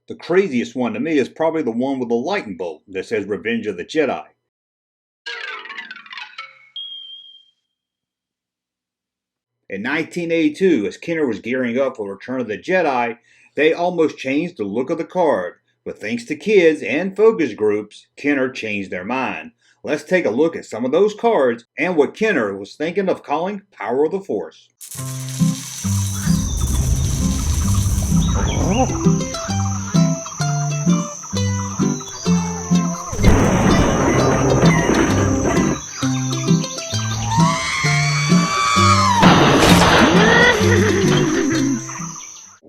The craziest one to me is probably the one with the lightning bolt that says Revenge of the Jedi. In 1982, as Kenner was gearing up for Return of the Jedi, they almost changed the look of the card. But thanks to kids and focus groups, Kenner changed their mind. Let's take a look at some of those cards and what Kenner was thinking of calling Power of the Force.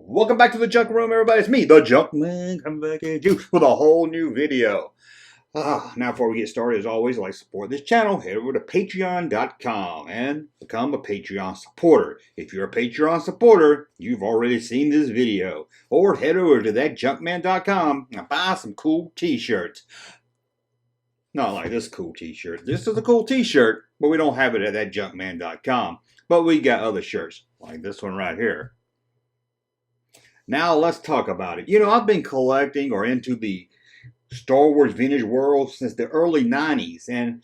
Welcome back to the Junk Room, everybody. It's me, the Junkman, coming back at you with a whole new video. Now, before we get started, as always, I'd like to support this channel. Head over to patreon.com and become a Patreon supporter. If you're a Patreon supporter, you've already seen this video. Or head over to thatjunkman.com and buy some cool t-shirts. Not like this cool t-shirt. This is a cool t-shirt, but we don't have it at thatjunkman.com. But we got other shirts, like this one right here. Now let's talk about it. You know, I've been collecting or into the Star Wars vintage world since the early 90s, and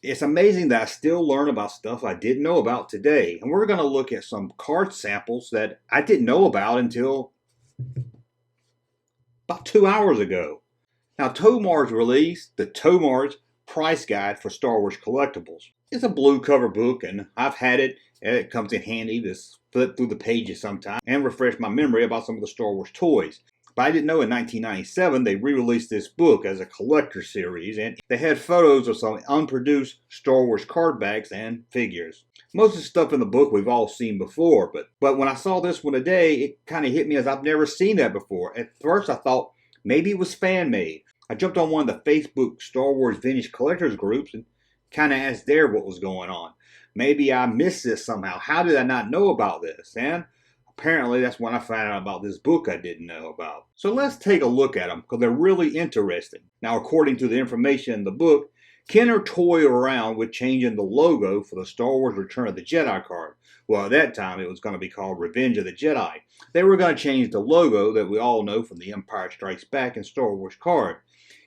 it's amazing that I still learn about stuff I didn't know about today. And we're going to look at some card samples that I didn't know about until about 2 hours ago. Now, Tomar's released the Tomar's Price Guide for Star Wars Collectibles. It's a blue cover book, and I've had it, and it comes in handy to flip through the pages sometime and refresh my memory about some of the Star Wars toys. But I didn't know in 1997 they re-released this book as a collector series, and they had photos of some unproduced Star Wars card backs and figures. Most of the stuff in the book we've all seen before, but when I saw this one today, it kind of hit me as I've never seen that before. At first I thought maybe it was fan-made. I jumped on one of the Facebook Star Wars Vintage Collectors groups and kind of asked there what was going on. Maybe I missed this somehow. How did I not know about this? And apparently that's when I found out about this book I didn't know about. So let's take a look at them because they're really interesting. Now, according to the information in the book, Kenner toyed around with changing the logo for the Star Wars Return of the Jedi card. Well, at that time it was going to be called Revenge of the Jedi. They were going to change the logo that we all know from the Empire Strikes Back and Star Wars card.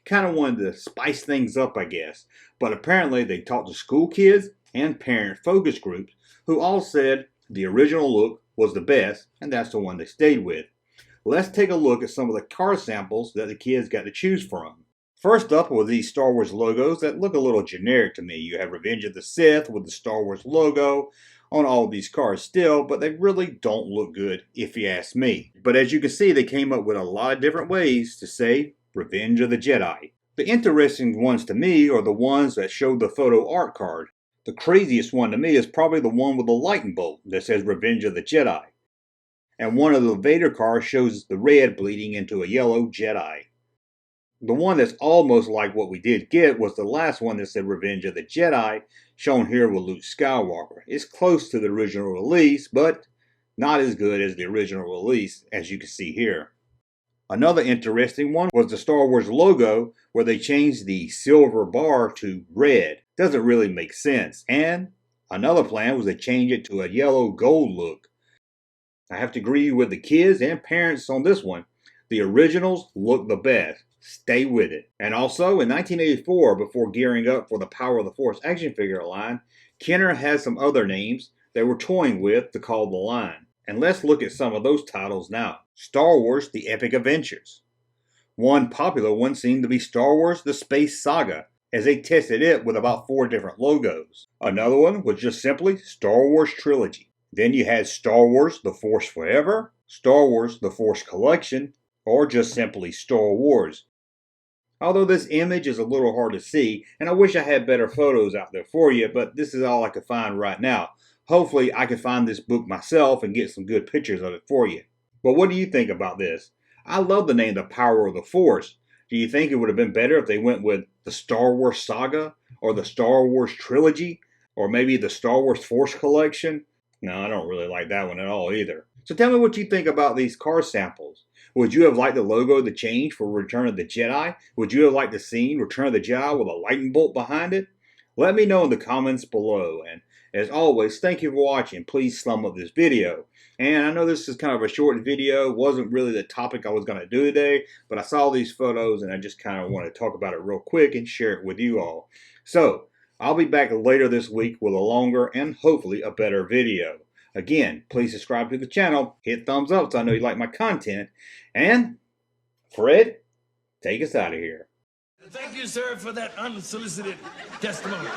Kind of wanted to spice things up, I guess. But apparently they talked to school kids and parent focus groups who all said the original look was the best, and that's the one they stayed with. Let's take a look at some of the card samples that the kids got to choose from. First up were these Star Wars logos that look a little generic to me. You have Revenge of the Sith with the Star Wars logo on all these cards still, but they really don't look good if you ask me. But as you can see, they came up with a lot of different ways to say Revenge of the Jedi. The interesting ones to me are the ones that showed the photo art card. The craziest one to me is probably the one with the lightning bolt that says Revenge of the Jedi. And one of the Vader cards shows the red bleeding into a yellow Jedi. The one that's almost like what we did get was the last one that said Revenge of the Jedi, shown here with Luke Skywalker. It's close to the original release, but not as good as the original release, as you can see here. Another interesting one was the Star Wars logo, where they changed the silver bar to red. Doesn't really make sense. And another plan was to change it to a yellow gold look. I have to agree with the kids and parents on this one. The originals look the best. Stay with it. And also, in 1984, before gearing up for the Power of the Force action figure line, Kenner had some other names they were toying with to call the line. And let's look at some of those titles now. Star Wars The Epic Adventures. One popular one seemed to be Star Wars The Space Saga, as they tested it with about 4 different logos. Another one was just simply Star Wars Trilogy. Then you had Star Wars The Force Forever, Star Wars The Force Collection, or just simply Star Wars. Although this image is a little hard to see, and I wish I had better photos out there for you, but this is all I could find right now. Hopefully I can find this book myself and get some good pictures of it for you. But what do you think about this? I love the name The Power of the Force. Do you think it would have been better if they went with the Star Wars Saga, or the Star Wars Trilogy, or maybe the Star Wars Force Collection? No, I don't really like that one at all either. So tell me what you think about these card samples. Would you have liked the logo to change for Return of the Jedi? Would you have liked to see Return of the Jedi with a lightning bolt behind it? Let me know in the comments below. And As always, thank you for watching. Please thumb up this video. And I know this is kind of a short video. It wasn't really the topic I was going to do today, but I saw these photos and I just kind of want to talk about it real quick and share it with you all. So, I'll be back later this week with a longer and hopefully a better video. Again, please subscribe to the channel, hit thumbs up so I know you like my content, and Fred, take us out of here. Thank you, sir, for that unsolicited testimony.